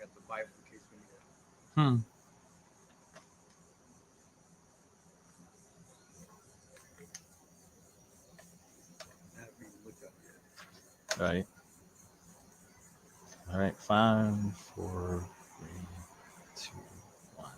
at the Bible in case we need it. Hmm. I haven't even looked up yet. Right. All right. 5, 4, 3, 2, 1.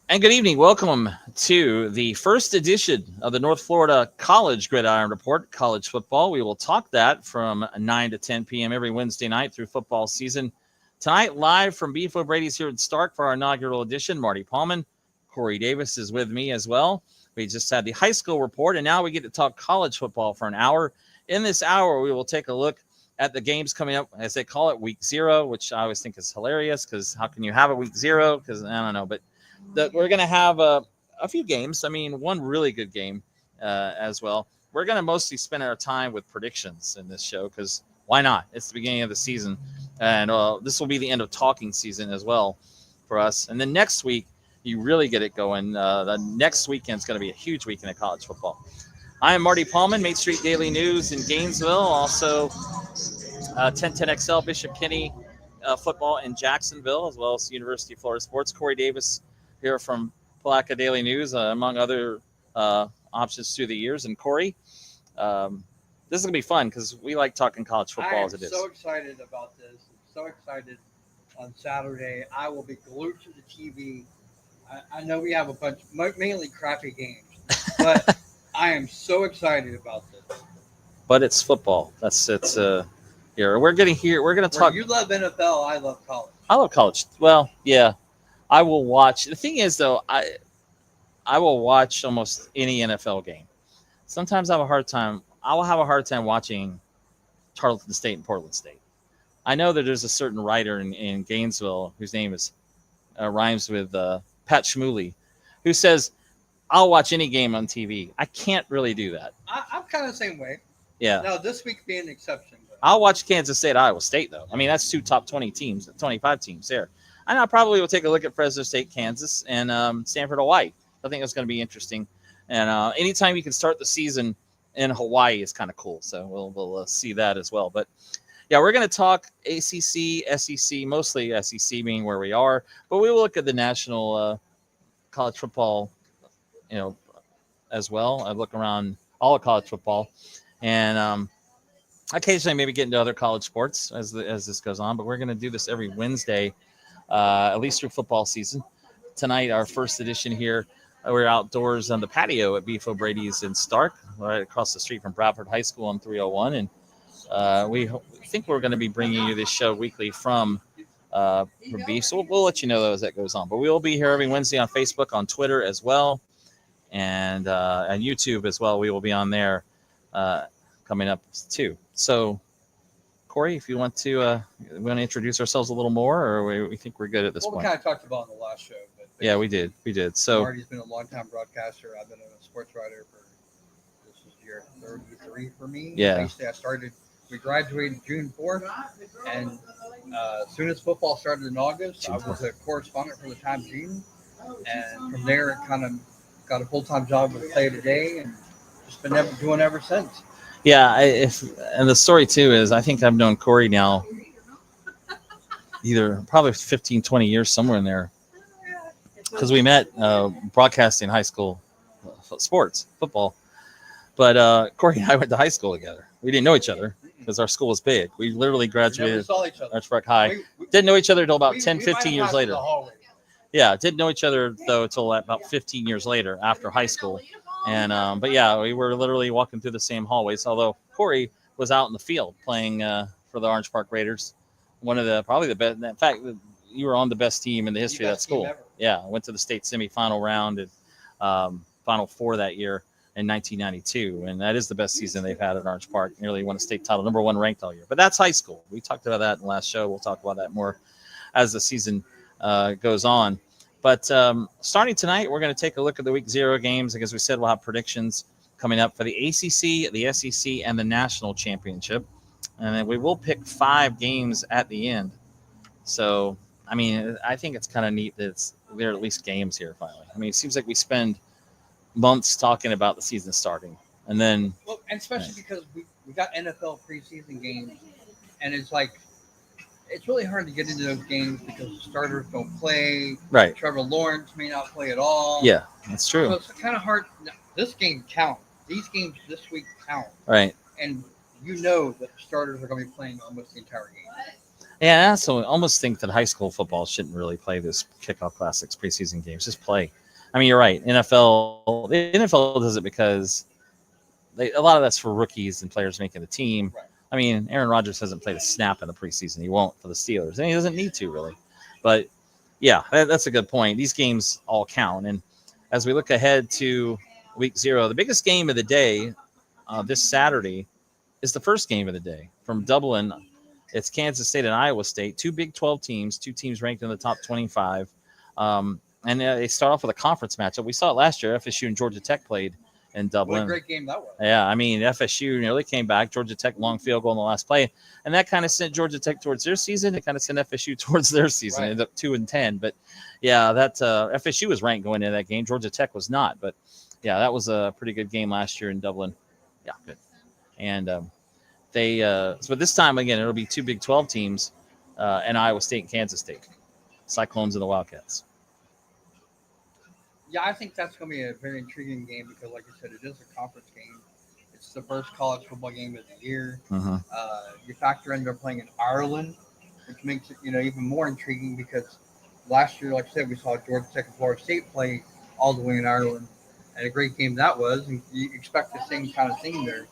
And good evening. Welcome to the first edition of the North Florida College Gridiron Report, college football. We will talk that from 9 to 10 p.m. every Wednesday night through football season. Tonight, live from Beef O'Brady's here in Stark for our inaugural edition. Marty Paulman, Corey Davis is with me as well. We just had the high school report, and now we get to talk college football for an hour. In this hour, we will take a look at the games coming up, as they call it, week 0, which I always think is hilarious because how can you have a week 0? Because I don't know, but we're going to have a few games. I mean, one really good game as well. We're going to mostly spend our time with predictions in this show because why not? It's the beginning of the season. And this will be the end of talking season as well for us. And then next week, you really get it going. The next weekend is going to be a huge weekend of college football. I am Marty Paulman, Main Street Daily News in Gainesville. Also, 1010XL, Bishop Kenny football in Jacksonville, as well as University of Florida Sports. Corey Davis here from Palaca Daily News, among other options through the years. And Corey, this is going to be fun because we like talking college football as it is. I am so excited about this. I'm so excited on Saturday. I will be glued to the TV. I know we have a bunch, mainly crappy games, but I am so excited about this. But it's football. It's here. We're going to talk. You love NFL. I love college. I love college. Well, yeah. I will watch. The thing is, though, I will watch almost any NFL game. Sometimes I will have a hard time watching Tarleton State and Portland State. I know that there's a certain writer in Gainesville whose name is rhymes with Pat Shmuley, who says, I'll watch any game on TV. I can't really do that. I'm kind of the same way. Yeah. Now, this week being an exception. But I'll watch Kansas State, Iowa State, though. I mean, that's 2 top 20 teams, 25 teams there. And I probably will take a look at Fresno State, Kansas, and Stanford, Hawaii. I think that's going to be interesting. And anytime you can start the season in Hawaii is kind of cool. So we'll see that as well. But, yeah, we're going to talk ACC, SEC, mostly SEC being where we are. But we will look at the national college football, as well. I look around all of college football. And occasionally maybe get into other college sports as this goes on. But we're going to do this every Wednesday, at least through football season. Tonight, our first edition here, we're outdoors on the patio at Beef O'Brady's in Stark, right across the street from Bradford High School on 301. And we think we're going to be bringing you this show weekly from Beef. So we'll let you know as that goes on. But we will be here every Wednesday on Facebook, on Twitter as well, and YouTube as well. We will be on there coming up too. So, Corey, if you want to introduce ourselves a little more, or we think we're good at this point. We kind of talked about in the last show. But yeah, we did. So Marty's been a long-time broadcaster. I've been a sports writer for, this is year 33 for me. Yeah. Basically, we graduated June 4th, and as soon as football started in August, I was a correspondent for the Times-Union, and from there, it kind of got a full-time job with Play Today, and just been doing ever since. Yeah, and the story too is I think I've known Corey now either probably 15, 20 years, somewhere in there, because we met broadcasting high school sports, football. But Corey and I went to high school together. We didn't know each other because our school was big. We literally graduated Archbrook High. Didn't know each other until about 10, 15 years later. Yeah, didn't know each other, though, until about 15 years later after high school. And but yeah, we were literally walking through the same hallways. Although Corey was out in the field playing for the Orange Park Raiders, probably the best. In fact, you were on the best team in the history of that school. Yeah, I went to the state semifinal round and Final Four that year in 1992, and that is the best season they've had at Orange Park. Nearly won a state title, number 1 ranked all year. But that's high school. We talked about that in the last show. We'll talk about that more as the season goes on. But starting tonight, we're going to take a look at the Week 0 games. As we said, we'll have predictions coming up for the ACC, the SEC, and the National Championship. And then we will pick 5 games at the end. So, I mean, I think it's kind of neat that there are at least games here finally. I mean, it seems like we spend months talking about the season starting. And then... Well, and especially because we got NFL preseason games, and it's like it's really hard to get into those games because the starters don't play. Right. Trevor Lawrence may not play at all. Yeah, that's So true. it's kind of hard. This game counts. These games this week count. Right. And you know that the starters are going to be playing almost the entire game. Yeah, so I almost think that high school football shouldn't really play this kickoff classics preseason games. Just play. I mean, you're right. The NFL does it because a lot of that's for rookies and players making the team. Right. I mean, Aaron Rodgers hasn't played a snap in the preseason. He won't for the Steelers, and he doesn't need to really. But yeah, that's a good point. These games all count. And as we look ahead to week 0, the biggest game of the day this Saturday is the first game of the day from Dublin. It's Kansas State and Iowa State, 2 Big 12 teams, 2 teams ranked in the top 25. And they start off with a conference matchup. We saw it last year. FSU and Georgia Tech played in Dublin. What a great game that was. Yeah, I mean, FSU nearly came back. Georgia Tech long field goal in the last play. And that kind of sent Georgia Tech towards their season. It kind of sent FSU towards their season. Right. It ended up 2-10. But, yeah, that FSU was ranked going into that game. Georgia Tech was not. But, yeah, that was a pretty good game last year in Dublin. Yeah, good. And so this time, again, it'll be 2 Big 12 teams and Iowa State and Kansas State. Cyclones and the Wildcats. Yeah, I think that's going to be a very intriguing game because, like you said, it is a conference game. It's the first college football game of the year. Mm-hmm. You factor in they're playing in Ireland, which makes it even more intriguing because last year, like I said, we saw Georgia Tech and Florida State play all the way in Ireland, and a great game that was. And you expect the same kind of thing there.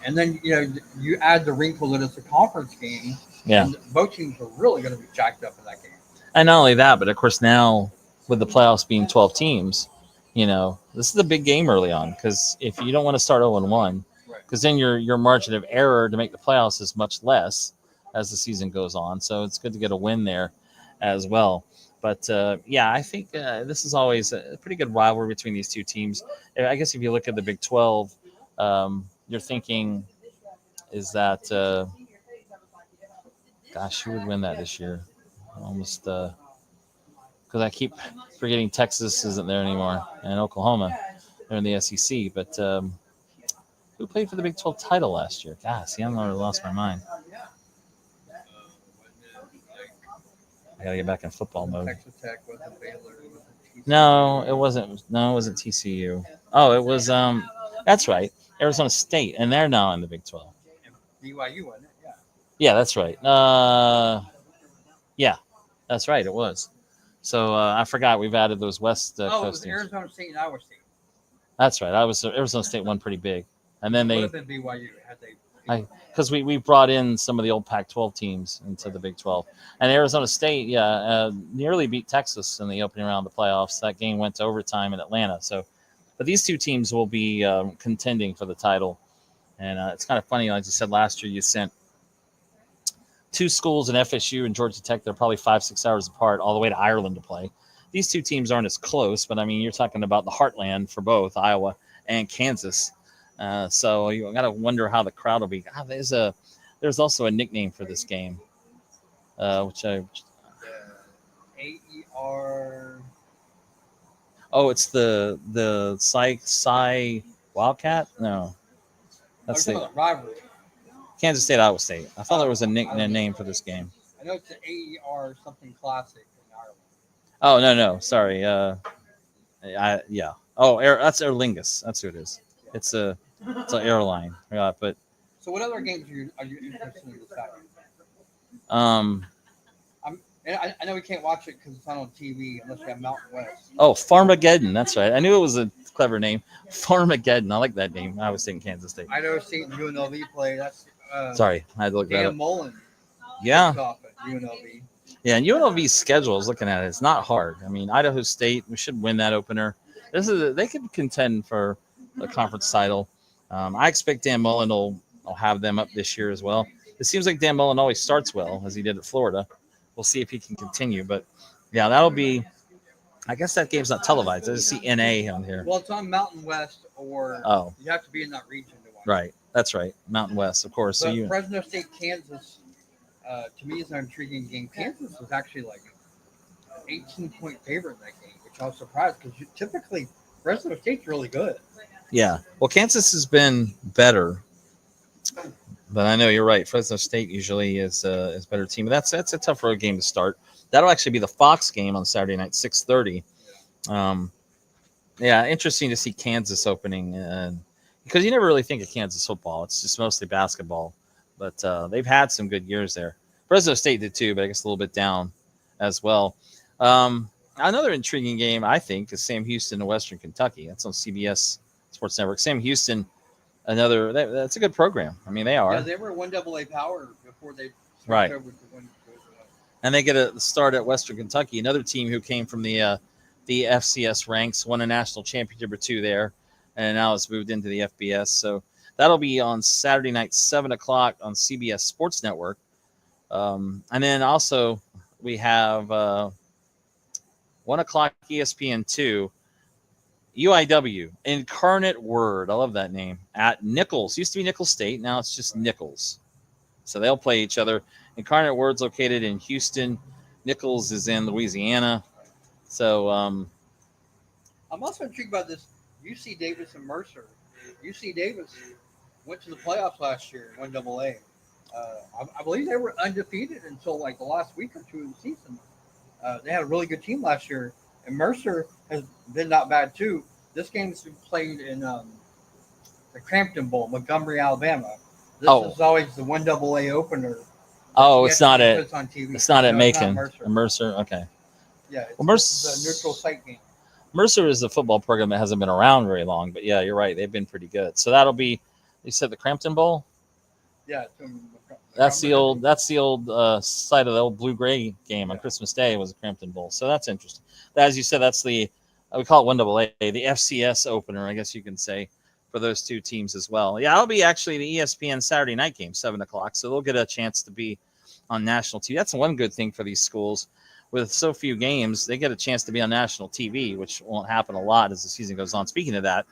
And then you add the wrinkle that it's a conference game. Yeah. And both teams are really going to be jacked up in that game. And not only that, but of course now with the playoffs being 12 teams, this is a big game early on because if you don't want to start 0-1, because then your margin of error to make the playoffs is much less as the season goes on. So it's good to get a win there as well. But I think this is always a pretty good rivalry between these two teams. I guess if you look at the Big 12, you're thinking is that, who would win that this year? Almost because I keep forgetting Texas isn't there anymore and Oklahoma. They're in the SEC. But who played for the Big 12 title last year? Gosh, I'm already lost my mind. I got to get back in football mode. Texas Tech wasn't Baylor. Wasn't No, it wasn't. No, it wasn't TCU. Oh, it was. That's right. Arizona State, and they're now in the Big 12. BYU, wasn't it? Yeah. Yeah, that's right. Yeah, that's right. It was. So I forgot we've added those West it Coast was teams. Arizona State and Iowa State. That's right. Arizona State won pretty big, and then It they would have been BYU had they. because we brought in some of the old Pac-12 teams into the Big 12, and Arizona State nearly beat Texas in the opening round of the playoffs. That game went to overtime in Atlanta. So, but these two teams will be contending for the title, and it's kind of funny. Like you said last year, you sent 2 schools in FSU and Georgia Tech. They're probably 5-6 hours apart, all the way to Ireland to play. These two teams aren't as close, but I mean, you're talking about the heartland for both Iowa and Kansas. So you got to wonder how the crowd will be. There's also a nickname for this game, which I. AER. Oh, it's the Psy Wildcat. No, that's the rivalry. Kansas State Iowa State. I thought there was a name for this game. I know it's the AER something classic in Ireland. Oh no, sorry. Yeah. Oh, that's Aer Lingus. That's who it is. It's an airline. Yeah, but. So what other games are you interested in this Saturday? I know we can't watch it because it's not on TV unless you have Mountain West. Oh, Farmageddon. That's right. I knew it was a clever name. Farmageddon. I like that name. I was thinking Kansas State. Idaho State and UNLV play. That's sorry, I had to look that up. Dan Mullen. Yeah. Off at UNLV. Yeah, and UNLV's schedule is looking at it. It's not hard. I mean, Idaho State, we should win that opener. They could contend for a conference title. I expect Dan Mullen will have them up this year as well. It seems like Dan Mullen always starts well, as he did at Florida. We'll see if he can continue. But, yeah, that'll be – I guess that game's not televised. I just see NA on here. Well, it's on Mountain West or you have to be in that region to watch. Right. That's right. Mountain West, of course. But Fresno State, Kansas, to me, is an intriguing game. Kansas was actually like 18-point favorite in that game, which I was surprised because typically Fresno State's really good. Yeah. Well, Kansas has been better But I know you're right. Fresno State usually is a better team. But that's a tough road game to start. That'll actually be the Fox game on Saturday night, 6:30. Yeah, interesting to see Kansas opening, because you never really think of Kansas football. It's just mostly basketball, but they've had some good years there. Fresno State did too, but I guess a little bit down as well. Another intriguing game, I think, is Sam Houston and Western Kentucky. That's on CBS Sports Network. Sam Houston, that's a good program. I mean, they are. Yeah, they were 1AA power before they switched Right. over to one. And they get a start at Western Kentucky, another team who came from the FCS ranks, won a national championship or two there, and now has moved into the FBS. So that'll be on Saturday night, 7:00 on CBS Sports Network. And then also we have 1:00 ESPN2, UIW, Incarnate Word. I love that name. At Nichols. Used to be Nicholls State. Now it's just Nichols. So they'll play each other. Incarnate Word's located in Houston. Nichols is in Louisiana. So I'm also intrigued by this UC Davis and Mercer. UC Davis went to the playoffs last year in 1AA. I believe they were undefeated until like the last week or two of the season. They had a really good team last year, and Mercer has been not bad too. This game's been played in the Crampton Bowl, Montgomery, Alabama. This is always the 1AA opener. it's not at on TV. it's not at No, Macon. Mercer. Mercer. Okay. Yeah, Well, Mercer- it's a neutral site game. Mercer is a football program that hasn't been around very long, but yeah, you're right. They've been pretty good. So that'll be, you said the Crampton Bowl? Yeah, That's the old site of the old blue-gray game on Christmas Day was a Crampton Bowl. So that's interesting. As you said, that's we call it 1AA, the FCS opener, I guess you can say, for those two teams as well. Yeah, it'll be actually the ESPN Saturday night game, 7:00. So they'll get a chance to be on national TV. That's one good thing for these schools. With so few games, they get a chance to be on national TV, which won't happen a lot as the season goes on. Speaking of that,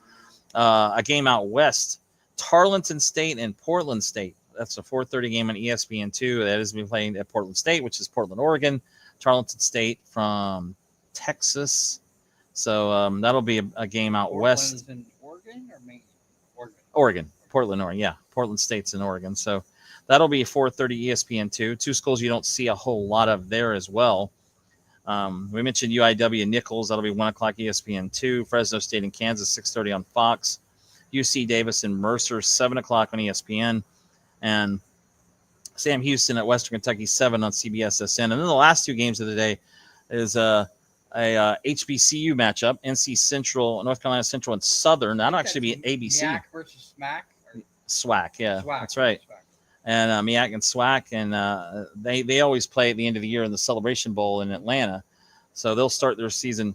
a game out west, Tarleton State and Portland State. That's a 4:30 game on ESPN2. That is being played at Portland State, which is Portland, Oregon. Tarleton State from Texas. So that'll be a game out west. Is in Oregon or Maine? Oregon. Portland, Oregon. Yeah, Portland State's in Oregon. So that'll be 4:30 ESPN2. Two schools you don't see a whole lot of there as well. We mentioned UIW and Nichols. That'll be 1:00 ESPN2. Fresno State and Kansas, 6:30 on Fox. UC Davis and Mercer, 7:00 on ESPN. And Sam Houston at Western Kentucky, 7 on CBS-SN. And then the last two games of the day is a HBCU matchup, NC Central, North Carolina Central, and Southern. That'll actually be ABC. MIAC versus SMAC? SWAC, yeah. SWAC, that's right. SWAC. And MEAC and SWAC, and they always play at the end of the year in the Celebration Bowl in Atlanta. So they'll start their season.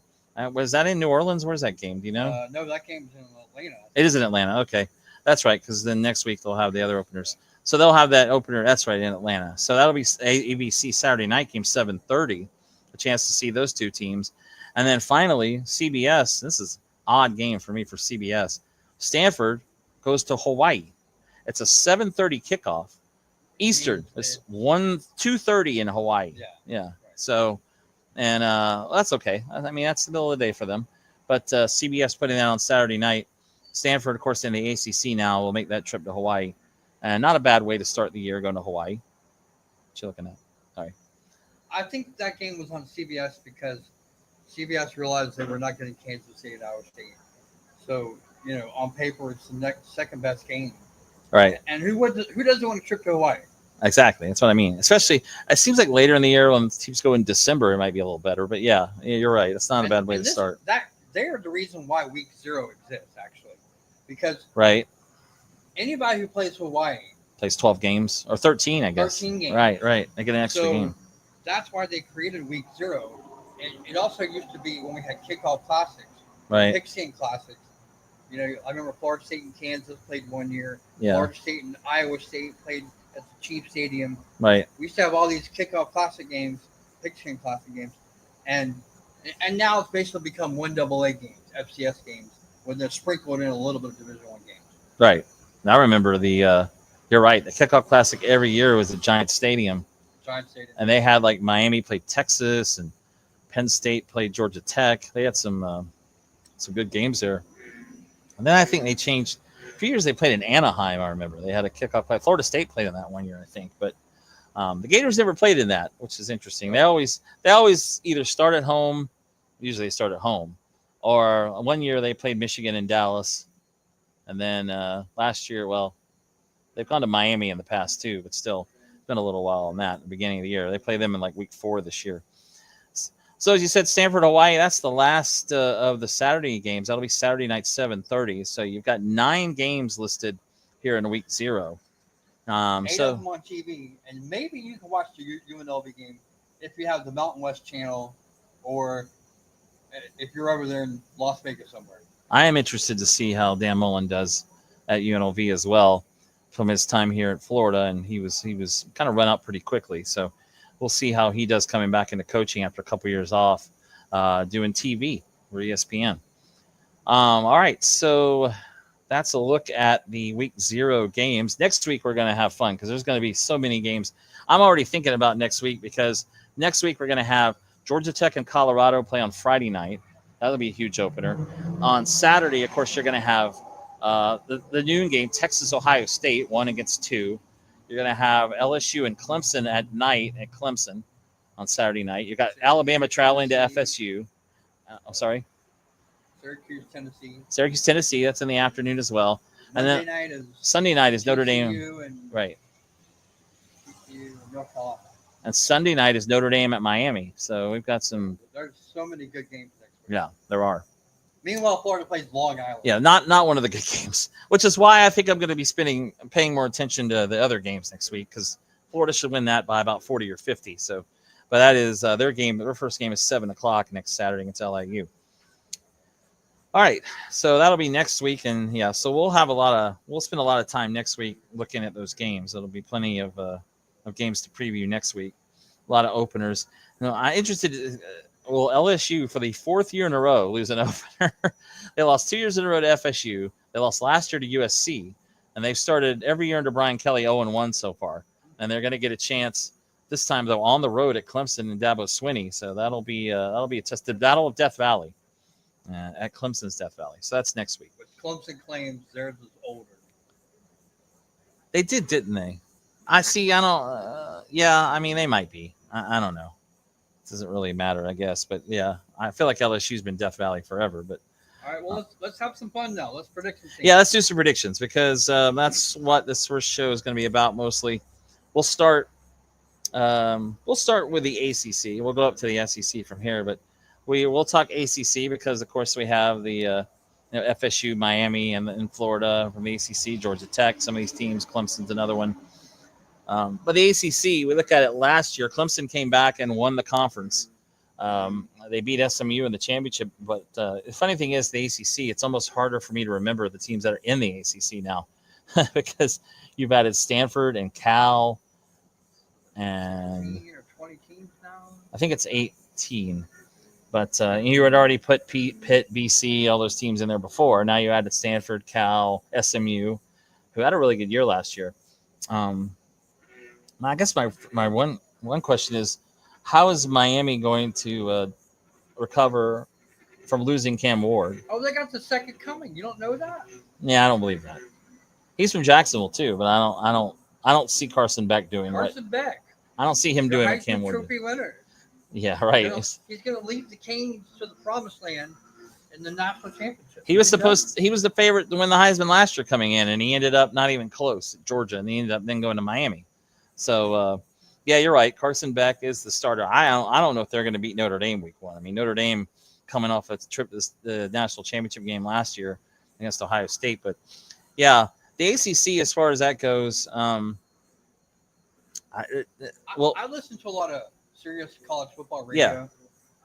Was that in New Orleans? Where's that game? Do you know? No, that game's in Atlanta. It is in Atlanta. Okay. That's right, because then next week they'll have the other openers. So they'll have that opener. That's right, in Atlanta. So that'll be ABC Saturday night game, 7:30. A chance to see those two teams. And then finally, CBS. This is odd game for me for CBS. Stanford goes to Hawaii. It's a 7:30 kickoff. Eastern. It's 2:30 in Hawaii. Yeah. Right. So, and that's okay. I mean, that's the middle of the day for them. But CBS putting that on Saturday night. Stanford, of course, in the ACC now will make that trip to Hawaii. And not a bad way to start the year going to Hawaii. What you looking at? Sorry. I think that game was on CBS because CBS realized they were not getting Kansas State and Iowa State. So, on paper, it's the second best game. Right. And who doesn't want a trip to Hawaii? Exactly. That's what I mean. Especially, it seems like later in the year when teams go in December, it might be a little better. But yeah, you're right. It's not a bad way to start. They're the reason why Week 0 exists, actually. Because right. Anybody who plays Hawaii plays 12 games or 13, I guess. 13 games. Right. They get an extra game. That's why they created Week 0. It also used to be when we had kickoff classics, right? Pigskin classics. I remember Florida State and Kansas played one year. Yeah. Florida State and Iowa State played at the Chief Stadium. Right. We used to have all these kickoff classic games, Pigskin classic games, and now it's basically become 1AA games, FCS games, where they're sprinkled in a little bit of Division I games. Right. Now I remember you're right. The kickoff classic every year was at Giant Stadium. And they had like Miami played Texas and Penn State played Georgia Tech. They had some good games there. And then I think they changed few years they played in Anaheim. I remember they had a kickoff play. Florida State played in that one year, I think, but the Gators never played in that, which is interesting. They always either start at home, usually they start at home, or one year they played Michigan and Dallas, and then last year, well, they've gone to Miami in the past too, but still, it's been a little while on that. At the beginning of the year, they play them in like week 4 this year. So as you said, Stanford, Hawaii, that's the last of the Saturday games. That'll be Saturday night, 7:30. So you've got 9 games listed here in week 0. 8 of them on TV, and maybe you can watch the UNLV game if you have the Mountain West channel, or if you're over there in Las Vegas somewhere. I am interested to see how Dan Mullen does at UNLV as well from his time here at Florida, and he was kind of run up pretty quickly. So we'll see how he does coming back into coaching after a couple years off doing TV for ESPN. All right, so that's a look at the week 0 games. Next week, we're going to have fun because there's going to be so many games. I'm already thinking about next week because next week we're going to have Georgia Tech and Colorado play on Friday night. That'll be a huge opener. On Saturday, of course, you're going to have the noon game, Texas-Ohio State, 1 against 2. You're going to have LSU and Clemson at night at Clemson on Saturday night. You've got Alabama traveling to FSU. I'm sorry? Syracuse, Tennessee. That's in the afternoon as well. And then Sunday night is Notre Dame. Right. And Sunday night is Notre Dame at Miami. So we've got some. There's so many good games next week. Yeah, there are. Meanwhile, Florida plays Long Island. Yeah, not one of the good games, which is why I think I'm going to be paying more attention to the other games next week because Florida should win that by about 40 or 50. So, but that is their game. Their first game is 7:00 next Saturday against LIU. All right, so that'll be next week, and yeah, so we'll spend a lot of time next week looking at those games. There'll be plenty of games to preview next week. A lot of openers. I'm interested. Will LSU for the 4th year in a row lose an opener? They lost 2 years in a row to FSU. They lost last year to USC, and they've started every year under Brian Kelly 0-1 so far. And they're going to get a chance this time though on the road at Clemson and Dabo Swinney. So that'll be a test. The Battle of Death Valley. At Clemson's Death Valley. So that's next week. But Clemson claims theirs is older. They did, didn't they? I see. I don't. Yeah, I mean, they might be. I don't know. It doesn't really matter, I guess. But yeah, I feel like LSU's been Death Valley forever. But all right, well, let's have some fun now. Let's predict some things. Yeah, let's do some predictions because that's what this first show is going to be about mostly. We'll start with the ACC. We'll go up to the SEC from here, but we'll talk ACC because, of course, we have the FSU, Miami, and in Florida from the ACC, Georgia Tech, some of these teams. Clemson's another one. But the ACC, we look at it last year. Clemson came back and won the conference. They beat SMU in the championship. But the funny thing is, the ACC, it's almost harder for me to remember the teams that are in the ACC now because you've added Stanford and Cal. And 18 or 20 teams now? I think it's 18. But you had already put Pitt, BC, all those teams in there before. Now you added Stanford, Cal, SMU, who had a really good year last year. I guess my one question is, how is Miami going to recover from losing Cam Ward? Oh, they got the second coming. You don't know that? Yeah, I don't believe that. He's from Jacksonville too, but I don't see Carson Beck doing Carson Beck. I don't see him doing what Cam Ward did. Trophy winner. Yeah, right. He's going to lead the Canes to the promised land in the national championship. He was the favorite to win the Heisman last year coming in, and he ended up not even close at Georgia, and he ended up then going to Miami. So, yeah, you're right. Carson Beck is the starter. I don't know if they're going to beat Notre Dame week 1. I mean, Notre Dame coming off a trip to the national championship game last year against Ohio State. But, yeah, the ACC, as far as that goes, I listen to a lot of serious college football radio. Yeah.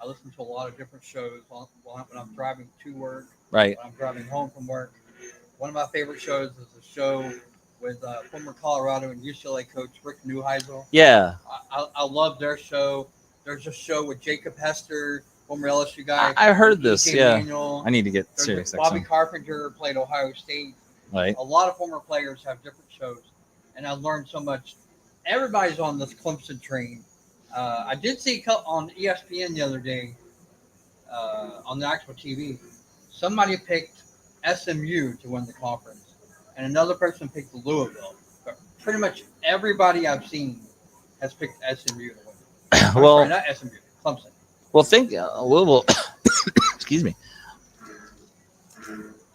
I listen to a lot of different shows when I'm driving to work. Right. When I'm driving home from work. One of my favorite shows is a show with former Colorado and UCLA coach Rick Neuheisel. Yeah. I love their show. There's a show with Jacob Hester, former LSU guy. I heard this. Yeah. Manuel. I need to get serious. Bobby Carpenter played Ohio State. Right. A lot of former players have different shows, and I learned so much. Everybody's on this Clemson train. I did see on ESPN the other day, on the actual TV, somebody picked SMU to win the conference. and another person picked Louisville. But pretty much everybody I've seen has picked SMU to win. Well, Sorry, not SMU, Clemson. Well, think Louisville. Excuse me.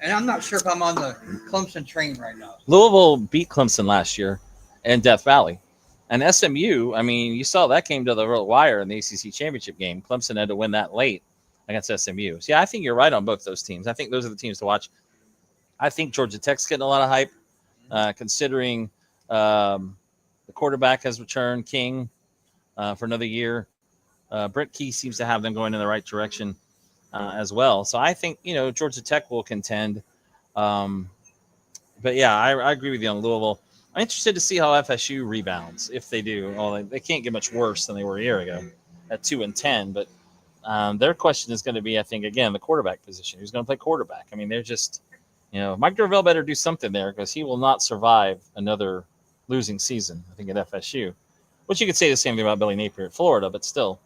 And I'm not sure if I'm on the Clemson train right now. Louisville beat Clemson last year in Death Valley. And SMU, I mean, you saw that came to the real wire in the ACC championship game. Clemson had to win that late against SMU. So, yeah, I think you're right on both those teams. I think those are the teams to watch. I think Georgia Tech's getting a lot of hype, considering the quarterback has returned, King, for another year. Brent Key seems to have them going in the right direction as well. So I think, Georgia Tech will contend. But, yeah, I agree with you on Louisville. I'm interested to see how FSU rebounds, if they do. Well, they can't get much worse than they were a year ago at 2-10. But their question is going to be, I think, again, the quarterback position. Who's going to play quarterback? I mean, they're just, Mike Norvell better do something there because he will not survive another losing season, I think, at FSU. Which you could say the same thing about Billy Napier at Florida, but still.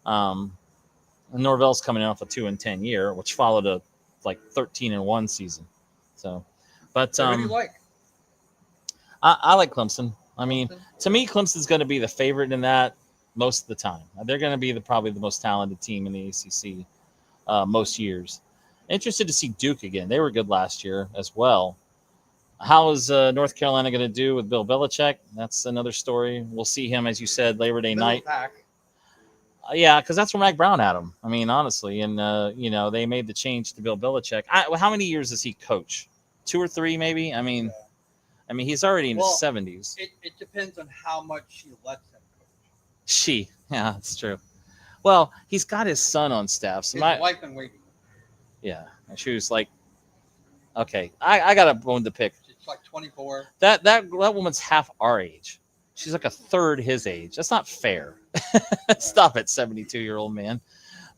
Norvell's coming off a 2-10 year, which followed a 13-1 season. So, but What do you like? I like Clemson. I mean, to me, Clemson's going to be the favorite in that most of the time. They're going to be probably the most talented team in the ACC most years. Interested to see Duke again. They were good last year as well. How is North Carolina going to do with Bill Belichick? That's another story. We'll see him, as you said, Labor Day night. Yeah, because that's where Mac Brown had him. I mean, honestly, and they made the change to Bill Belichick. How many years does he coach? 2 or 3, maybe. I mean, he's already in his 70s. It depends on how much she lets him coach. Yeah, that's true. Well, he's got his son on staff. So his wife in waiting. Yeah, and she was like, okay, I got a bone to pick. She's like 24. That woman's half our age. She's like a third his age. That's not fair. Stop it, 72-year-old man.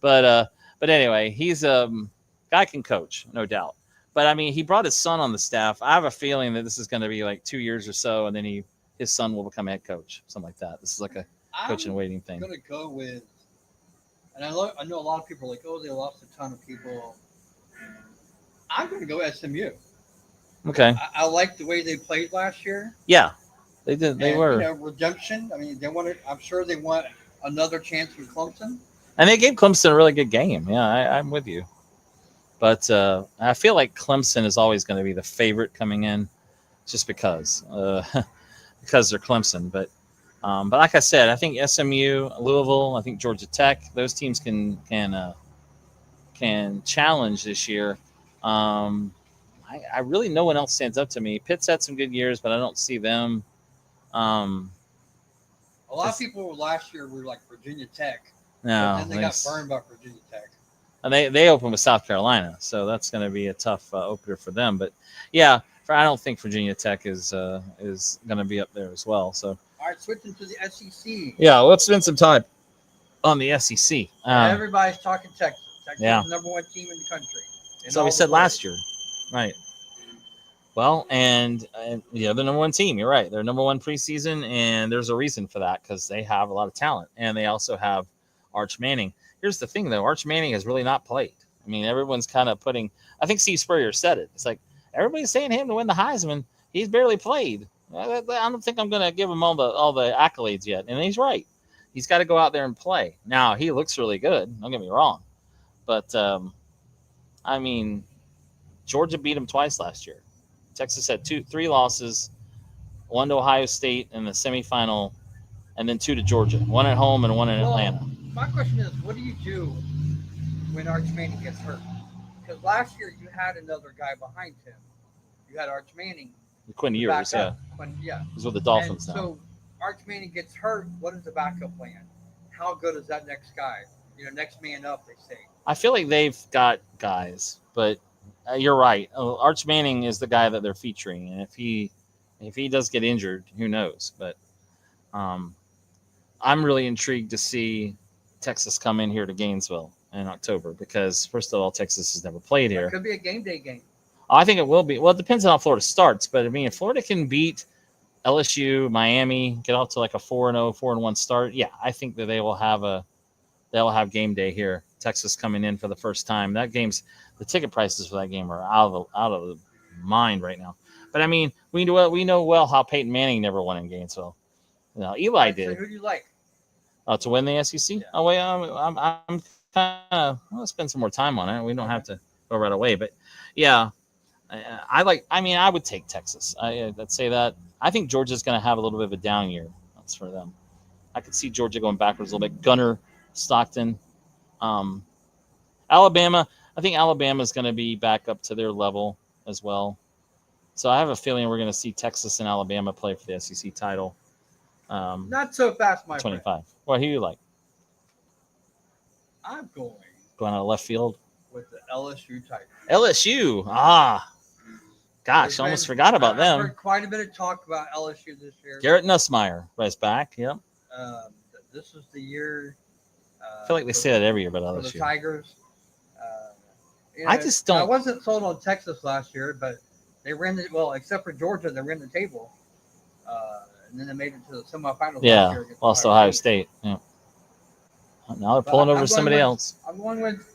But anyway, he's guy can coach, no doubt. But I mean, he brought his son on the staff. I have a feeling that this is going to be like 2 years or so, and then his son will become head coach, something like that. This is like a coach and waiting thing. I'm going to go with, and I know a lot of people are like, oh, they lost a ton of people. I'm going to go SMU. Okay. I like the way they played last year. Yeah, they did. They were redemption. I mean, I'm sure they want another chance with Clemson. And they gave Clemson a really good game. Yeah, I'm with you. But I feel like Clemson is always going to be the favorite coming in, just because they're Clemson. But like I said, I think SMU, Louisville, I think Georgia Tech, those teams can challenge this year. I really, no one else stands up to me. Pitt's had some good years, but I don't see them. A lot of people last year were like Virginia Tech. No, and then they got burned by Virginia Tech. And they open with South Carolina, so that's going to be a tough opener for them. But yeah, I don't think Virginia Tech is going to be up there as well. So all right, switching to the SEC. Yeah, let's spend some time on the SEC. Everybody's talking Texas. Texas yeah. is the number one team in the country. So we said last year, right? Well, and they're the number one team. You're right. They're number one preseason, and there's a reason for that because they have a lot of talent, and they also have Arch Manning. Here's the thing, though. Arch Manning has really not played. I mean, everyone's kind of I think Steve Spurrier said it. It's like everybody's saying him to win the Heisman. He's barely played. I don't think I'm going to give him all the accolades yet. And he's right. He's got to go out there and play. Now, he looks really good. Don't get me wrong. But, I mean, Georgia beat him twice last year. Texas had 3 losses, 1 to Ohio State in the semifinal, and then 2 to Georgia. 1 at home and 1 in Atlanta. My question is, what do you do when Arch Manning gets hurt? Because last year you had another guy behind him. You had Arch Manning. Quinn Ewers, yeah. He's with the Dolphins now. So Arch Manning gets hurt. What is the backup plan? How good is that next guy? Next man up, they say. I feel like they've got guys, but you're right. Arch Manning is the guy that they're featuring, and if he does get injured, who knows? But I'm really intrigued to see Texas come in here to Gainesville in October because, first of all, Texas has never played here. It could be a game day game. I think it will be. Well, it depends on how Florida starts, but I mean, if Florida can beat LSU, Miami, get out to like a 4-0, 4-1 start, yeah, I think that they'll have game day here. Texas coming in for the first time. The ticket prices for that game are out of mind right now. But I mean, we know well how Peyton Manning never won in Gainesville. Eli So did. who do you like? To win the SEC. Yeah. Oh wait, I'm kind of. Let's spend some more time on it. We don't have to go right away, but yeah, I like. I mean, I would take Texas. I'd say that. I think Georgia's going to have a little bit of a down year. That's for them. I could see Georgia going backwards a little bit. Gunner, Stockton, Alabama. I think Alabama is going to be back up to their level as well. So I have a feeling we're going to see Texas and Alabama play for the SEC title. Not so fast, my 25. friend. Well, who you like? I'm going Going out of left field. with the LSU Tigers. LSU. Gosh, I almost forgot about I've them. heard quite a bit of talk about LSU this year. Garrett Nussmeier is back. Yep. This is the year. I feel like they say that every year about for the LSU. Tigers. I just don't- I wasn't sold on Texas last year, but they ran except for Georgia, they ran the table, and then they made it to the semifinals. last Yeah, year against lost to Ohio State. Yeah. Now they're pulling I'm over going somebody with- else. I'm going with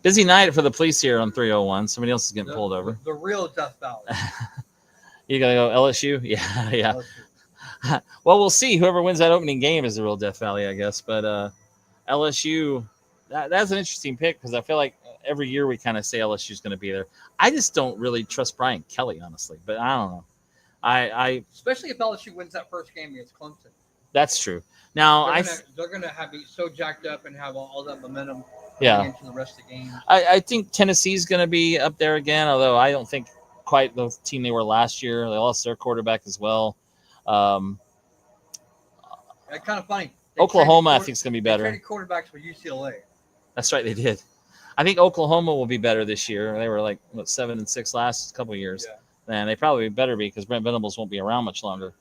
Busy night for the police here on 301. Somebody else is getting pulled over. the real Death Valley. You gotta go LSU. Yeah, yeah. LSU. Well, we'll see. Whoever wins that opening game is the real Death Valley, I guess. But LSU, that's an interesting pick because I feel like every year we kind of say LSU is going to be there. I just don't really trust Brian Kelly, honestly. But I don't know. I Especially if LSU wins that first game against Clemson. that's true. Now They're gonna be so jacked up and have all that momentum Yeah. going into the rest of the game. I think Tennessee's going to be up there again, although I don't think quite the team they were last year. They lost their quarterback as well. It's kind of funny. They Oklahoma, I traded think, is going to be they better. traded quarterbacks for UCLA. That's right, they did. I think Oklahoma will be better this year. They were like 7-6 last couple of years, and they probably better be because Brent Venables won't be around much longer.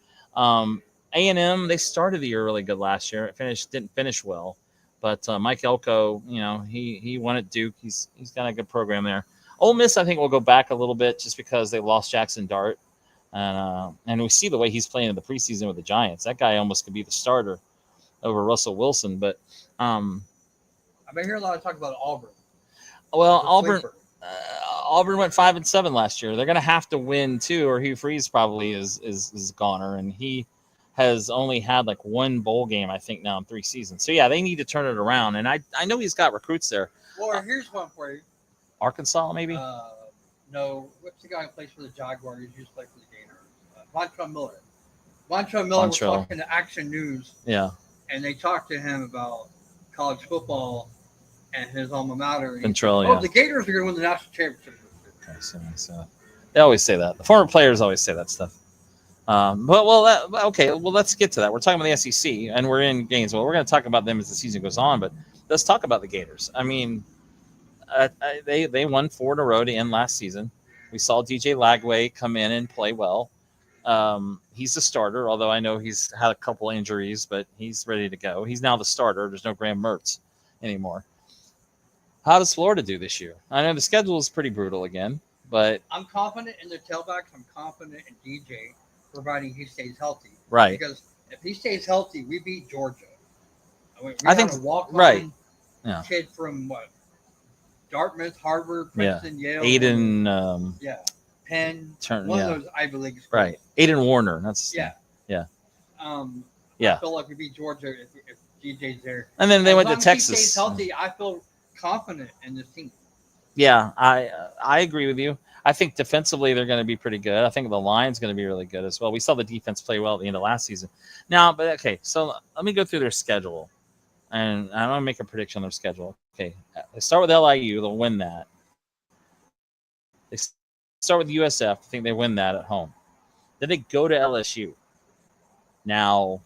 A&M, they started the year really good last year. Didn't finish well, but Mike Elko, he won at Duke. He's got a good program there. Ole Miss, I think, will go back a little bit just because they lost Jackson Dart, and we see the way he's playing in the preseason with the Giants. That guy almost could be the starter over Russell Wilson, but. I've been hearing a lot of talk about Auburn. Well, The sleeper. Auburn went 5-7 last year. They're going to have to win too, or Hugh Freeze probably is goner, and he has only had like one bowl game, I think, now in 3 seasons. So yeah, they need to turn it around, and I know he's got recruits there. Well, here's one for you. Arkansas, maybe. No, what's the guy who plays for the Jaguars? He used to play for the Gators. Montrell Miller. Montrell Miller was talking to Action News. Yeah. And they talked to him about college football and his alma mater. Control, yeah. The Gators are going to win the national championship. So they always say that. The former players always say that stuff. Okay. Well, let's get to that. We're talking about the SEC, and we're in Gainesville. We're going to talk about them as the season goes on, but let's talk about the Gators. I mean, they won 4 in a row to end last season. We saw DJ Lagway come in and play well. He's the starter, although I know he's had a couple injuries, but he's ready to go. He's now the starter. There's no Graham Mertz anymore. How does Florida do this year? I know the schedule is pretty brutal again, but I'm confident in their tailbacks. I'm confident in DJ, providing he stays healthy. Right. Because if he stays healthy, we beat Georgia. I think right. Yeah. Kid from Dartmouth, Harvard, Princeton, Yale. Aiden. Penn. One of those Ivy League schools. Right. Aiden Warner. That's yeah. I feel like we beat Georgia if DJ's there. And then they went to Texas. If he stays healthy, I feel confident in this team. Yeah, I agree with you. I think defensively they're going to be pretty good. I think the line's going to be really good as well. We saw the defense play well at the end of last season. Now, but okay, so let me go through their schedule, and I want to make a prediction on their schedule. Okay, they start with LIU. They'll win that. They start with USF. I think they win that at home. Then they go to LSU. Now,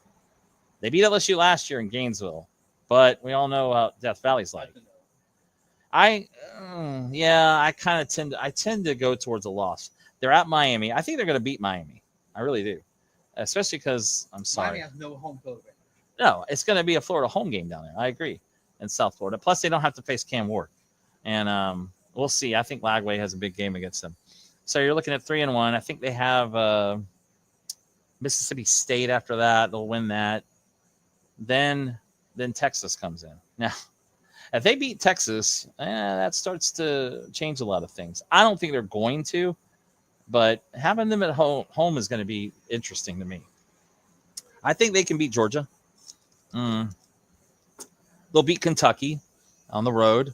they beat LSU last year in Gainesville, but we all know how Death Valley's like. I tend to go towards a loss. They're at Miami. I think they're going to beat Miami. I really do, especially because I'm sorry. Miami has no home field advantage. No, it's going to be a Florida home game down there. I agree, in South Florida. Plus, they don't have to face Cam Ward, and we'll see. I think Lagway has a big game against them. So you're looking at 3-1. I think they have Mississippi State after that. They'll win that. Then Texas comes in. Now, if they beat Texas, that starts to change a lot of things. I don't think they're going to, but having them at home is going to be interesting to me. I think they can beat Georgia. They'll beat Kentucky on the road.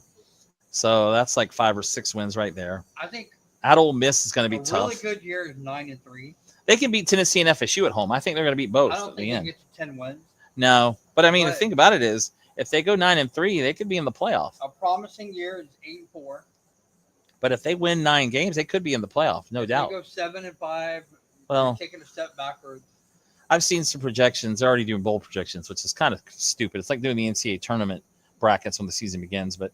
So that's like 5 or 6 wins right there. I think at Ole Miss is going to be tough. A really good year is 9-3. They can beat Tennessee and FSU at home. I think they're going to beat both. I don't think they get to 10 wins. No, but I mean, the thing about it is, if they go 9-3, they could be in the playoff. A promising year is 8-4. But if they win 9 games, they could be in the playoff, no doubt. They go 7-5. Well, taking a step backwards. I've seen some projections. They're already doing bowl projections, which is kind of stupid. It's like doing the NCAA tournament brackets when the season begins. But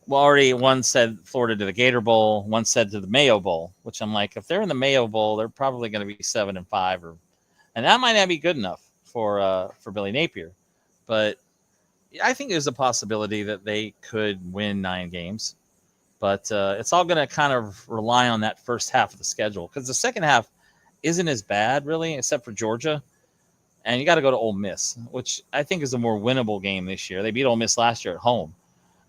already one said Florida to the Gator Bowl, one said to the Mayo Bowl, which I'm like, if they're in the Mayo Bowl, they're probably going to be 7-5, and that might not be good enough for Billy Napier. But I think there's a possibility that they could win 9 games. But it's all going to kind of rely on that first half of the schedule, because the second half isn't as bad, really, except for Georgia. And you got to go to Ole Miss, which I think is a more winnable game this year. They beat Ole Miss last year at home.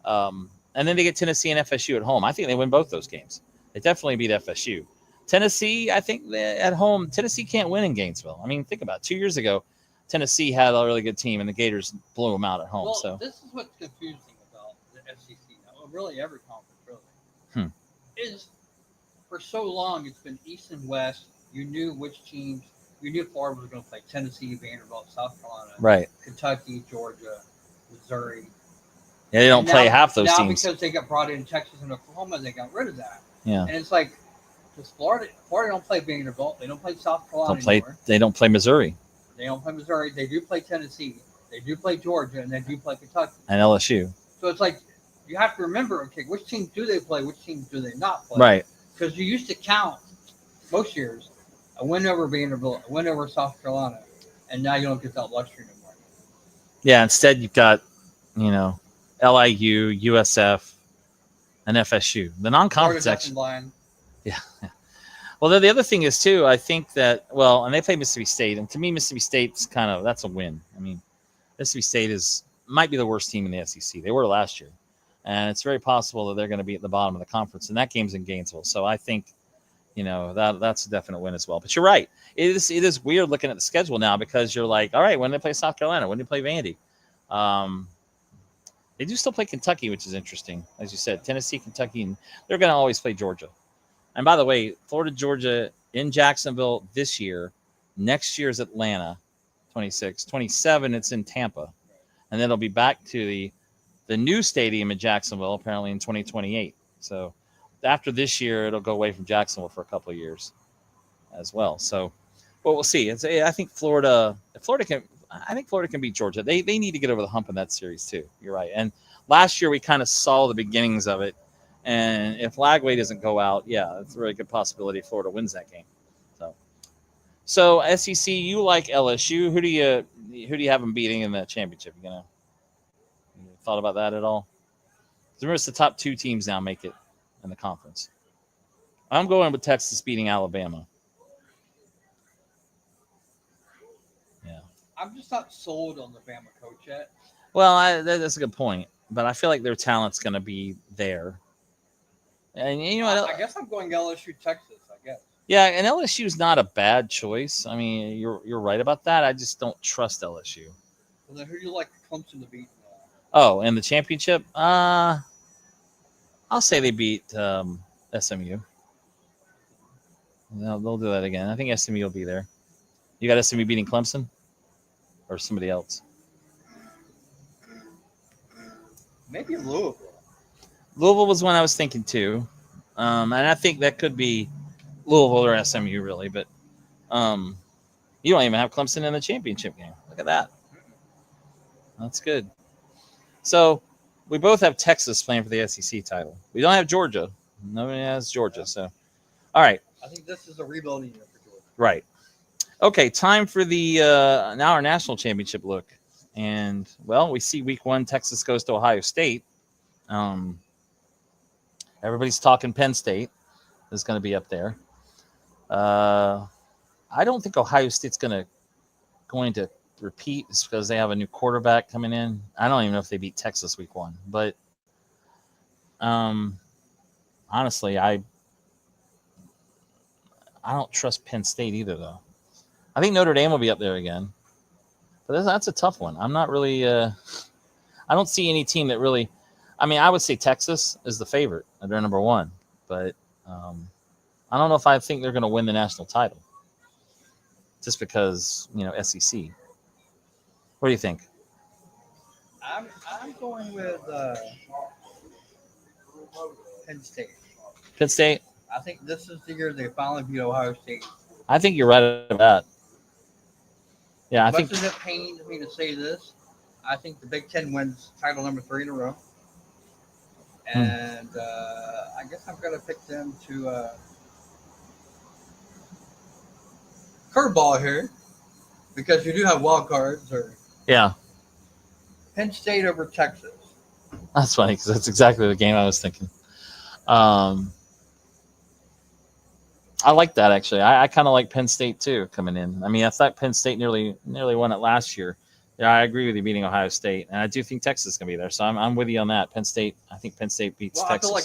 And then they get Tennessee and FSU at home. I think they win both those games. They definitely beat FSU. Tennessee, I think at home, Tennessee can't win in Gainesville. I mean, think about it. 2 years ago, Tennessee had a really good team, and the Gators blew them out at home. Well, so this is what's confusing about the SEC now. Well, really, every conference, really. Is for so long, it's been East and West. You knew which teams. You knew Florida was going to play Tennessee, Vanderbilt, South Carolina, right, Kentucky, Georgia, Missouri. Yeah, they don't play half those teams. Because they got brought in Texas and Oklahoma, they got rid of that. Yeah. And it's like, because Florida don't play Vanderbilt. They don't play South Carolina anymore. They don't play Missouri. They don't play Missouri. They do play Tennessee. They do play Georgia, and they do play Kentucky. And LSU. So it's like, you have to remember, okay, which teams do they play? Which teams do they not play? Right. Because you used to count, most years, a win over Vanderbilt, a win over South Carolina, and now you don't get that luxury anymore. Yeah, instead you've got, LIU, USF, and FSU. The non-conference section. Yeah. Well, the other thing is, too, I think that, and they play Mississippi State. And to me, Mississippi State's that's a win. I mean, Mississippi State might be the worst team in the SEC. They were last year. And it's very possible that they're going to be at the bottom of the conference. And that game's in Gainesville. So I think, that's a definite win as well. But you're right. It is weird looking at the schedule now, because you're like, all right, when do they play South Carolina? When do they play Vandy? They do still play Kentucky, which is interesting. As you said, Tennessee, Kentucky, and they're going to always play Georgia. And by the way, Florida, Georgia in Jacksonville this year. Next year is Atlanta, 26. 27, it's in Tampa. And then it'll be back to the new stadium in Jacksonville, apparently in 2028. So after this year, it'll go away from Jacksonville for a couple of years as well. So, but we'll see. I think Florida can beat Georgia. They need to get over the hump in that series too. You're right. And last year we kind of saw the beginnings of it. And if Lagway doesn't go out, it's a really good possibility Florida wins that game. So SEC, you like LSU. Who do you have them beating in the championship? You thought about that at all? Remember, it's the top 2 teams now make it in the conference. I'm going with Texas beating Alabama. Yeah. I'm just not sold on the Bama coach yet. Well, that's a good point. But I feel like their talent's going to be there. And I guess I'm going LSU, Texas, I guess. Yeah, and LSU is not a bad choice. I mean, you're right about that. I just don't trust LSU. Well, then who do you like Clemson to beat? Oh, in the championship? I'll say they beat SMU. No, they'll do that again. I think SMU will be there. You got SMU beating Clemson? Or somebody else? Maybe Louisville. Louisville was one I was thinking too. And I think that could be Louisville or SMU, really. But you don't even have Clemson in the championship game. Look at that. That's good. So we both have Texas playing for the SEC title. We don't have Georgia. Nobody has Georgia. So, all right. I think this is a rebuilding year for Georgia. Right. Okay, time for the now our national championship look. And, we see week 1, Texas goes to Ohio State. Everybody's talking Penn State is going to be up there. I don't think Ohio State's going to repeat just because they have a new quarterback coming in. I don't even know if they beat Texas week 1. But honestly, I don't trust Penn State either, though. I think Notre Dame will be up there again. But that's a tough one. I'm not really I don't see any team that really – I mean, I would say Texas is the favorite. They're number one. But I don't know if I think they're going to win the national title just because, SEC. What do you think? I'm going with Penn State. Penn State? I think this is the year they finally beat Ohio State. I think you're right about that. Yeah, As much as it pains me to say this, I think the Big Ten wins title number 3 in a row. And I guess I'm going to pick them to curveball here because you do have wild cards. Yeah. Penn State over Texas. That's funny because that's exactly the game I was thinking. I like that, actually. I kind of like Penn State, too, coming in. I mean, I thought Penn State nearly won it last year. Yeah, I agree with you beating Ohio State. And I do think Texas is going to be there. So I'm with you on that. Penn State, I think Penn State beats Texas. I feel like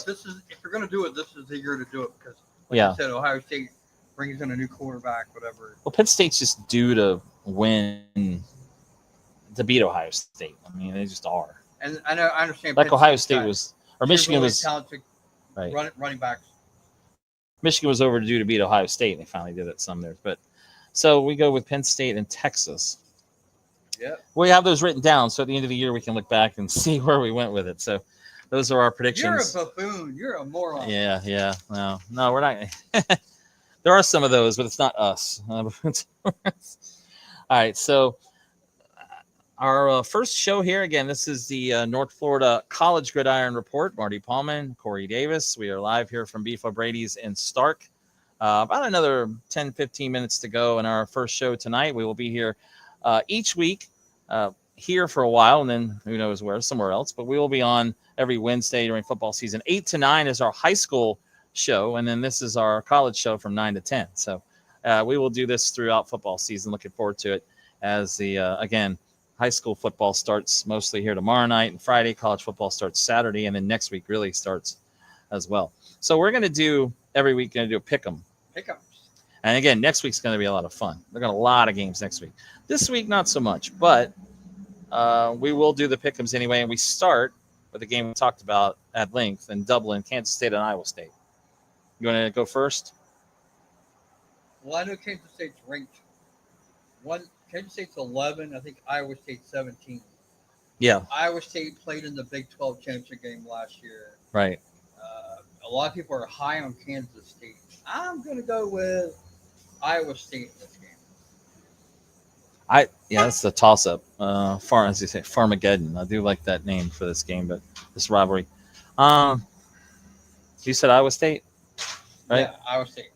if you're going to do it, this is the year to do it because, like you said, Ohio State brings in a new quarterback, whatever. Well, Penn State's just due to win to beat Ohio State. I mean, they just are. And I understand. Like Ohio State was, or Michigan was. Talented running backs. Michigan was overdue to beat Ohio State, and they finally did it some there. But so we go with Penn State and Texas. Yeah. We have those written down, so at the end of the year we can look back and see where we went with it. So those are our predictions. You're a buffoon. You're a moron. Yeah. No, we're not. There are some of those, but it's not us. All right, so our first show here, again, this is the North Florida College Gridiron Report. Marty Paulman, Corey Davis. We are live here from Beef O'Brady's in Stark. About another 10, 15 minutes to go in our first show tonight. We will be here each week, here for a while, and then who knows where, somewhere else. But we will be on every Wednesday during football season. 8 to 9 is our high school show, and then this is our college show from 9 to 10. So we will do this throughout football season. Looking forward to it as again, high school football starts mostly here tomorrow night and Friday. College football starts Saturday, and then next week really starts as well. So we're going to do every week, going to do a pick 'em. And again, next week's going to be a lot of fun. We've got a lot of games next week. This week, not so much, but we will do the pick 'ems anyway. And we start with the game we talked about at length in Dublin, Kansas State and Iowa State. You want to go first? Well, I know Kansas State's ranked Kansas State's 11. I think Iowa State's 17. Yeah. Iowa State played in the Big 12 championship game last year. Right. A lot of people are high on Kansas State. I'm going to go with Iowa State in this game. That's a toss-up. As you say, Farmageddon. I do like that name for this game, but this rivalry. You said Iowa State, right? Yeah, Iowa State.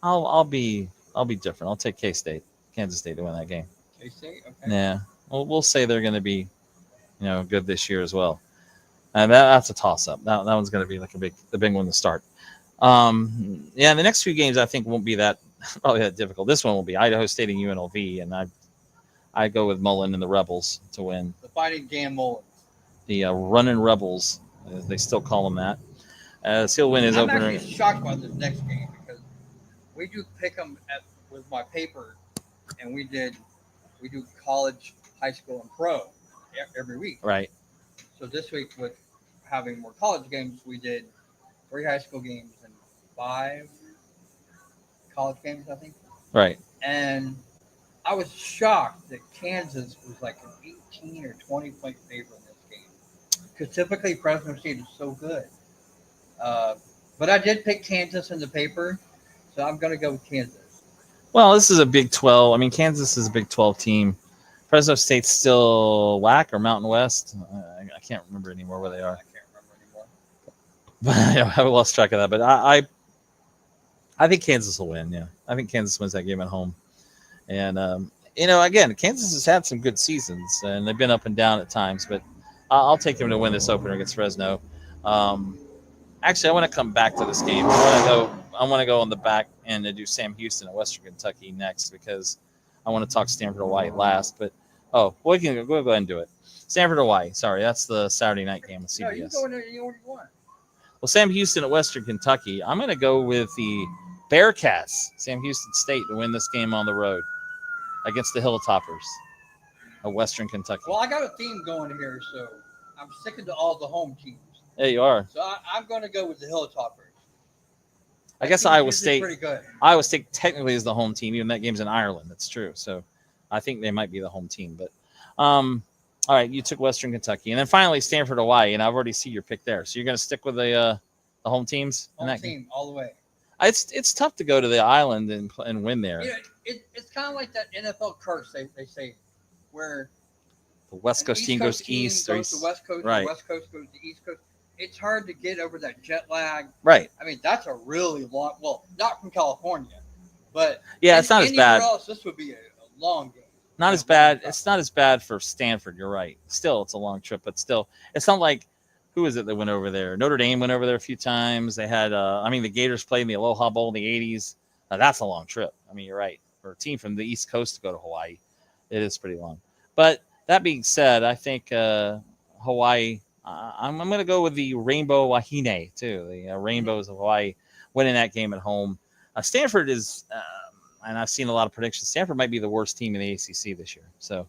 I'll be different. I'll take K-State, Kansas State to win that game. K-State, okay. Yeah, we'll say they're going to be, good this year as well. And that's a toss-up. That one's going to be like the big one to start. The next few games I think won't be probably that difficult. This one will be Idaho State and UNLV, and I go with Mullen and the Rebels to win. The Fighting Dan Mullen. The Running Rebels, as they still call them that. As he'll win his opener. I'm actually shocked about this next game because we do pick them with my paper, and we do college, high school, and pro every week. Right. So this week with having more college games, we did 3 high school games and 5 college games, I think. Right. And I was shocked that Kansas was like an 18 or 20 point favorite in this game. Because typically Fresno State is so good. But I did pick Kansas in the paper, so I'm going to go with Kansas. Well, this is a Big 12. I mean, Kansas is a Big 12 team. Fresno State's still WAC or Mountain West. I can't remember anymore where they are. I can't remember anymore. I haven't lost track of that. But I think Kansas will win. Yeah, I think Kansas wins that game at home. And again, Kansas has had some good seasons, and they've been up and down at times. But I'll take them to win this opener against Fresno. Actually, I want to come back to this game. I want to go on the back end and do Sam Houston at Western Kentucky next because I want to talk Stanford Hawaii last. But we can go ahead and do it. Stanford Hawaii. Sorry, that's the Saturday night game with CBS. No, you can go in there any order you want. Well, Sam Houston at Western Kentucky. I'm going to go with the Bearcats, Sam Houston State, to win this game on the road against the Hilltoppers of Western Kentucky. Well, I got a theme going here, so I'm sticking to all the home teams. There you are. So I'm going to go with the Hilltoppers. I guess That team's Iowa usually State. pretty good. Iowa State technically is the home team, even that game's in Ireland. That's true. So I think they might be the home team. But all right, you took Western Kentucky, and then finally Stanford, Hawaii, and I've already see your pick there. So you're going to stick with the home teams in Home that team game? all the way. It's tough to go to the island and win there. You know, it's kind of like that NFL curse they say, where The West an Coast team goes east or goes to east. West Coast, Right. the West Coast goes to East Coast. It's hard to get over that jet lag. Right. I mean, that's a really long. Well, not from California, but Yeah, it's not as anywhere bad. else, this would be a long game. Not Yeah, as bad. long It's not as bad for Stanford. You're right. Still, it's a long trip, but still, it's not like who is it that went over there? Notre Dame went over there a few times. They had, the Gators played in the Aloha Bowl in the '80s. That's a long trip. I mean, you're right. For a team from the East Coast to go to Hawaii, it is pretty long. But that being said, I think Hawaii. I'm going to go with the Rainbow Wahine too. The Rainbows of Hawaii winning that game at home. Stanford is. And I've seen a lot of predictions. Stanford might be the worst team in the ACC this year. So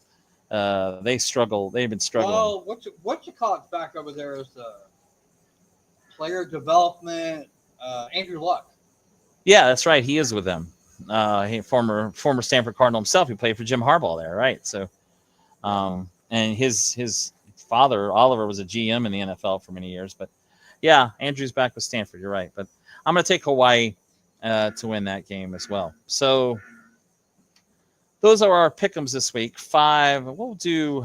they struggle. They've been struggling. Well, what you call it back over there is player development. Andrew Luck. Yeah, that's right. He is with them. He former Stanford Cardinal himself. He played for Jim Harbaugh there, right? So, and his father Oliver was a GM in the NFL for many years. But yeah, Andrew's back with Stanford. You're right. But I'm going to take Hawaii to win that game as well. So those are our pick'ems this week. 5. We'll do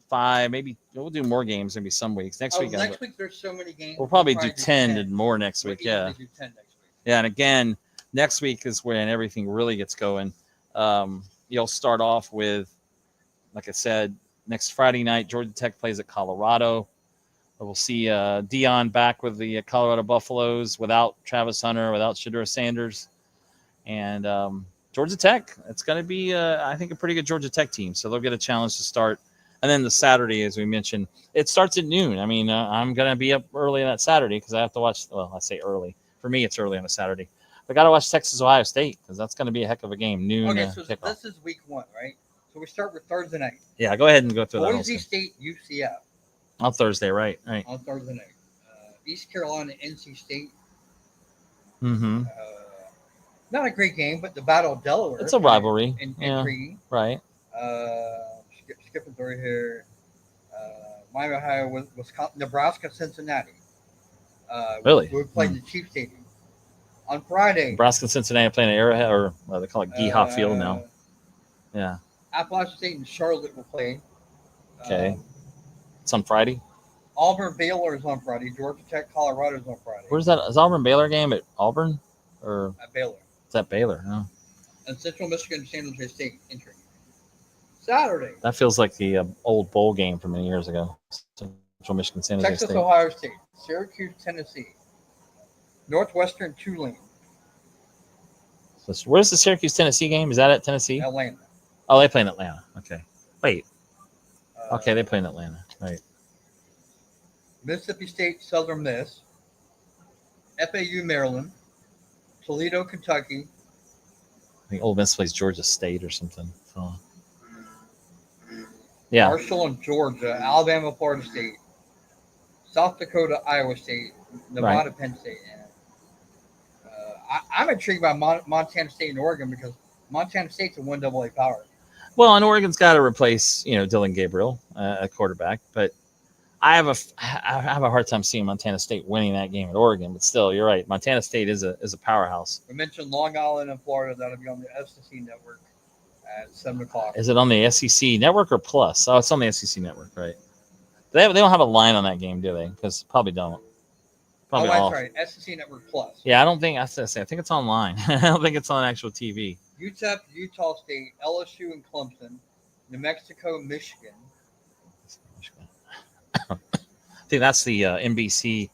5. Maybe we'll do more games. Maybe some weeks. Next week There's so many games. we'll probably do 10 and more next week. Yeah. Do 10 next week. Yeah, and again, next week is when everything really gets going. You'll start off with, like I said, next Friday night, Georgia Tech plays at Colorado. We'll see Dion back with the Colorado Buffaloes without Travis Hunter, without Shedeur Sanders. And Georgia Tech, it's going to be, I think, a pretty good Georgia Tech team. So they'll get a challenge to start. And then the Saturday, as we mentioned, it starts at noon. I mean, I'm going to be up early on that Saturday because I have to watch, well, I say early. For me, it's early on a Saturday. I got to watch Texas Ohio State because that's going to be a heck of a game. Noon. Okay, so kickoff. this is week 1, right? So we start with Thursday night. Yeah, go ahead and go through that. Boise State, UCF On Thursday, right? on Thursday night. East Carolina, NC State. Mm-hmm. Not a great game, but the Battle of Delaware. It's a rivalry. Intriguing. Right. Skipping through here. Miami, Ohio, Wisconsin, Nebraska, Cincinnati. Really? We played the Chiefs Stadium. On Friday. Nebraska and Cincinnati playing at Arrowhead, or they call it Geehaw Field now. Yeah. Appalachian State and Charlotte will play. Okay. It's on Friday. Auburn, Baylor is on Friday. Georgia Tech, Colorado is on Friday. Where's that? Is Auburn Baylor game at Auburn? Or At Baylor. is that Baylor? Huh? And Central Michigan, San Jose State entering. Saturday. That feels like the old bowl game from many years ago. Central Michigan, San Jose Texas, State. Ohio State. Syracuse, Tennessee. Northwestern, Tulane. So where's the Syracuse, Tennessee game? Is that at Tennessee? Atlanta. Oh, they play in Atlanta. Okay. Wait. Uh, Okay, they play in Atlanta. Right. Mississippi State, Southern Miss. FAU, Maryland. Toledo, Kentucky. I think Ole Miss plays Georgia State or something. So. Yeah. Marshall and Georgia. Alabama, Florida State. South Dakota, Iowa State. Nevada, Penn State. And, I'm intrigued by Montana State and Oregon because Montana State's a 1AA power. Well, and Oregon's got to replace, Dylan Gabriel at quarterback, but I have a hard time seeing Montana State winning that game at Oregon. But still, you're right. Montana State is a powerhouse. We mentioned Long Island and Florida. That'll be on the SEC network at 7:00. Is it on the SEC network or Plus? Oh, it's on the SEC network, right? They don't have a line on that game, do they? Because probably don't. Probably that's off. right. SEC Network Plus. Yeah, I don't think I think it's online. I don't think it's on actual TV. UTEP, Utah State, LSU, and Clemson. New Mexico, Michigan. I think that's the NBC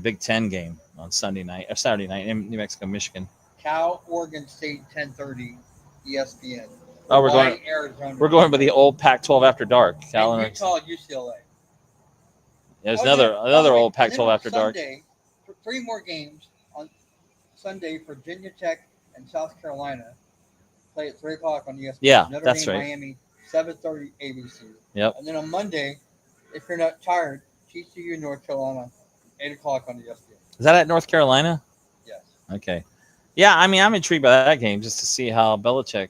Big Ten game on Saturday night in New Mexico, Michigan. Cal, Oregon State, 10:30, ESPN. Oh, Arizona. we're going by the old Pac-12 after dark. And Utah, UCLA. There's Oh, another yeah. Oh, old and then Pac-12 on after dark. Sunday, 3 more games on Sunday. Virginia Tech and South Carolina play at 3 o'clock on ESPN. Yeah, Notre that's Dame, right. Miami, 7:30 ABC. Yep. And then on Monday, if you're not tired, TCU, North Carolina, 8 o'clock on ESPN. Is that at North Carolina? Yes. Okay. Yeah, I mean, I'm intrigued by that game just to see how Belichick,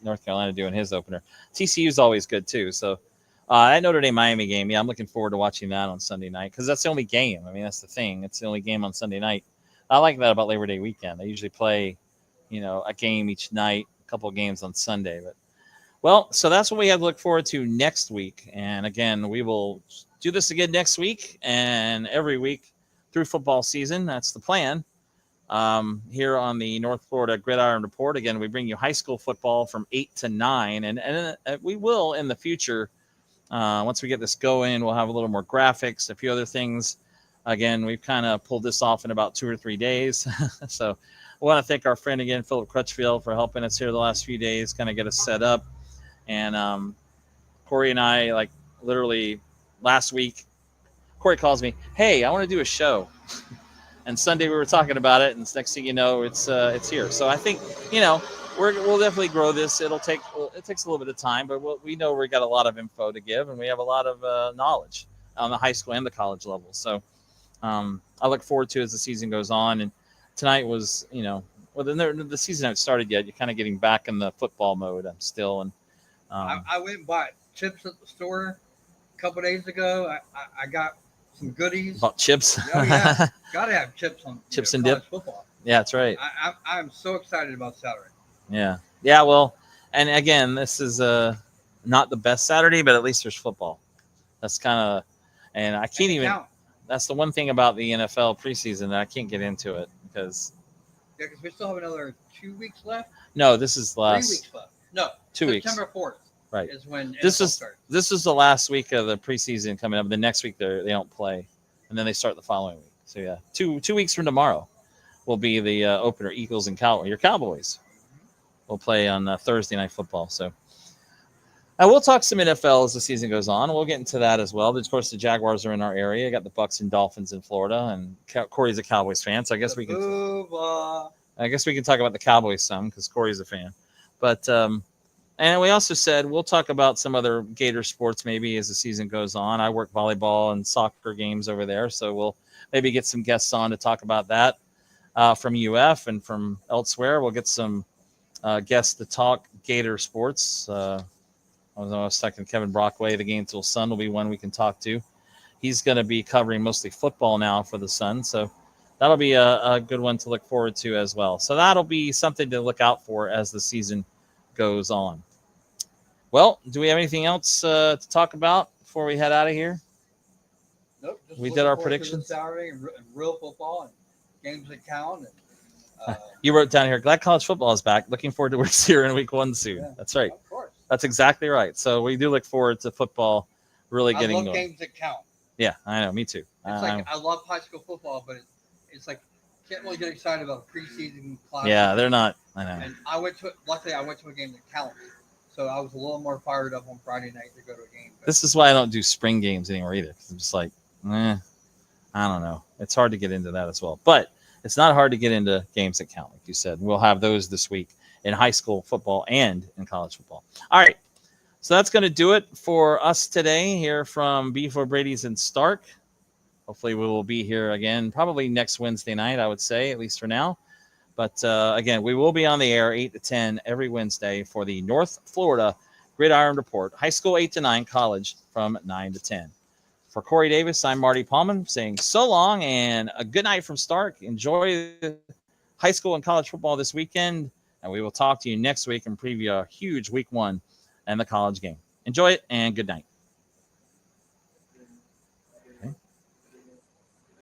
North Carolina, doing his opener. TCU is always good too. So that Notre Dame Miami game, yeah, I'm looking forward to watching that on Sunday night because that's the only game. I mean, that's the thing. It's the only game on Sunday night. I like that about Labor Day weekend. They usually play, a game each night, a couple of games on Sunday. But well, so that's what we have to look forward to next week. And again, we will do this again next week and every week through football season. That's the plan. Here on the North Florida Gridiron Report. Again, we bring you high school football from 8 to 9. And we will in the future, once we get this going, we'll have a little more graphics, a few other things. Again, we've kind of pulled this off in about 2 or 3 days. So I want to thank our friend again, Philip Crutchfield, for helping us here the last few days, kind of get us set up. And Corey and I, like literally last week, Corey calls me, "Hey, I want to do a show." And Sunday we were talking about it, and next thing you know, it's here. So I think we'll definitely grow this. It takes a little bit of time, but we know we got a lot of info to give, and we have a lot of knowledge on the high school and the college level. So I look forward to it as the season goes on. And tonight was, the season hasn't started yet. You're kind of getting back in the football mode. I'm still, and I went and bought chips at the store a couple days ago. I got some goodies. About chips. Oh yeah, gotta have chips on chips and college dip. football. Yeah, that's right. I'm so excited about Saturday. Yeah. Well, and again, this is not the best Saturday, but at least there's football. That's kind of, and I can't even. That's the one thing about the NFL preseason that I can't get into it because. Yeah, because we still have another 2 weeks left. No, this is last. 3 weeks left. No, 2 weeks. September 4th. Right. Is when this NFL is starts. This is the last week of the preseason coming up. The next week they don't play, and then they start the following week. So yeah, two weeks from tomorrow will be the opener. Eagles and your Cowboys will play on Thursday Night Football. So we'll talk some NFL as the season goes on. We'll get into that as well. Of course, the Jaguars are in our area. I got the Bucks and Dolphins in Florida, and Corey's a Cowboys fan, so I guess we can talk about the Cowboys some because Corey's a fan. But and we also said we'll talk about some other Gator sports maybe as the season goes on. I work volleyball and soccer games over there, so we'll maybe get some guests on to talk about that from UF and from elsewhere. We'll get some guests to talk Gator sports. I was talking to Kevin Brockway, the Gainesville Sun will be one we can talk to. He's going to be covering mostly football now for the Sun, so that'll be a good one to look forward to as well. So that'll be something to look out for as the season goes on. Well, do we have anything else to talk about before we head out of here? Nope. Just we did our predictions. Saturday and real football and games that count. And, you wrote down here, glad college football is back. Looking forward to what's here in week 1 soon. Yeah, that's right. Of course. That's exactly right. So we do look forward to football really getting going. I love games that count. Yeah, I know. Me too. I love high school football, but it's like can't really get excited about a preseason class. Yeah, they're not. I know. And luckily I went to a game that counts. So I was a little more fired up on Friday night to go to a game. But this is why I don't do spring games anymore either. Because I'm just like, I don't know. It's hard to get into that as well. But it's not hard to get into games that count, like you said. We'll have those this week in high school football and in college football. All right. So that's going to do it for us today here from B4 Brady's in Stark. Hopefully we will be here again probably next Wednesday night, I would say, at least for now. But again, we will be on the air 8 to 10 every Wednesday for the North Florida Gridiron Report, high school 8 to 9, college from 9 to 10. For Corey Davis, I'm Marty Palman saying so long and a good night from Stark. Enjoy high school and college football this weekend, and we will talk to you next week and preview a huge week 1 and the college game. Enjoy it, and good night.